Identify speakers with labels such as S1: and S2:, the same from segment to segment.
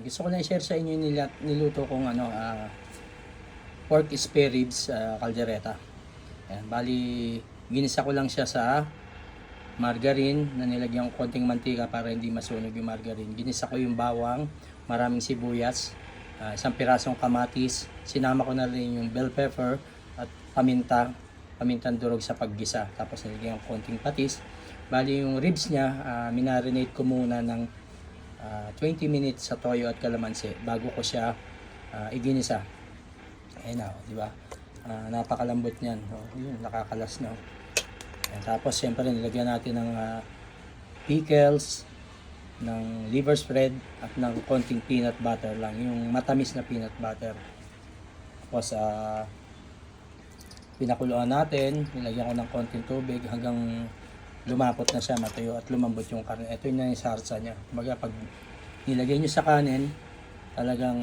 S1: Gusto ko na i-share sa inyo yung niluto kong pork spare ribs caldereta. Ayan, bali ginisa ko lang siya sa margarine na nilagyan ko konting mantika para hindi masunog yung margarine. Ginisa ko yung bawang, maraming sibuyas, isang pirasong kamatis, sinama ko na rin yung bell pepper at pamintang durog sa paggisa. Tapos nilagyan ko konting patis. Bali yung ribs niya, minarinate ko muna ng 20 minutes sa toyo at kalamansi bago ko siya iginisa. Ayun na, di ba? Napakalambot niyan. Yun, nakakalas na. Ayan, tapos siyempre nilagyan natin ng pickles, ng liver spread at ng konting peanut butter lang, yung matamis na peanut butter. Tapos pinakuluan natin, nilagyan ko ng konting tubig hanggang lumapot na siya, matuyo at lumambot yung karne. Ito yung sarsa niya. Kumbaga pag nilagay nyo sa kanin, talagang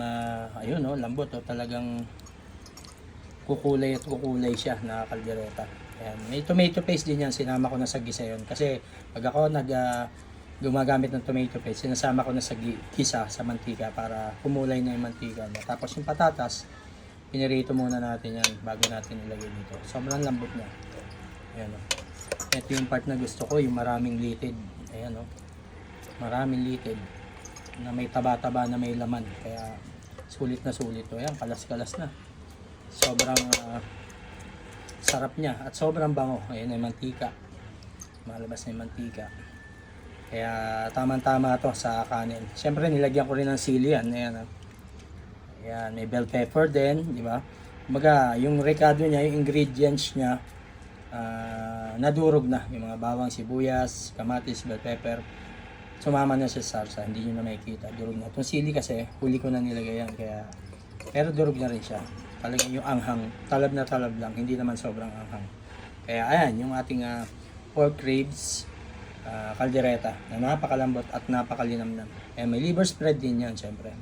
S1: ayun lambot talagang kukulay at kukulay siya na kaldereta. Ayan. May tomato paste din yan, sinama ko na sa gisa yun. Kasi pag ako gumagamit ng tomato paste, sinasama ko na sa gisa sa mantika para kumulay na yung mantika. Tapos yung patatas, pinirito muna natin yan bago natin ilagay dito. Sobrang lambot niya. Ayan Ito yung part na gusto ko, yung maraming litid. Ayan maraming litid na may taba-taba na may laman. Kaya sulit na sulit to. Ayan, kalas-kalas na. Sobrang sarap niya at sobrang bango. Ayan yung mantika. Malabas na yung mantika. Kaya tamang-tama to sa kanin. Siyempre nilagyan ko rin ng sili yan. Ayan, ayan, may bell pepper din, di ba? Kumbaga, yung recado niya, yung ingredients niya, nadurog na yung mga bawang, sibuyas, kamatis, bell pepper. Sumama na sa sarsa, hindi nyo na makikita, durog na. Itong sili kasi huli ko na nilagay yan, kaya pero durog na rin siya. Talagang yung anghang, talab na talab lang, hindi naman sobrang anghang. Kaya ayan yung ating pork ribs caldereta na napakalambot at napakalinamnam. May liver spread din yan syempre.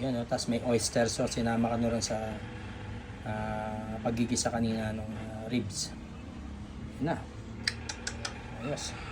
S1: Yan tapos may oyster sauce, sinama ka na rin sa paggigisa kanina ng ribs. Na. Ayos.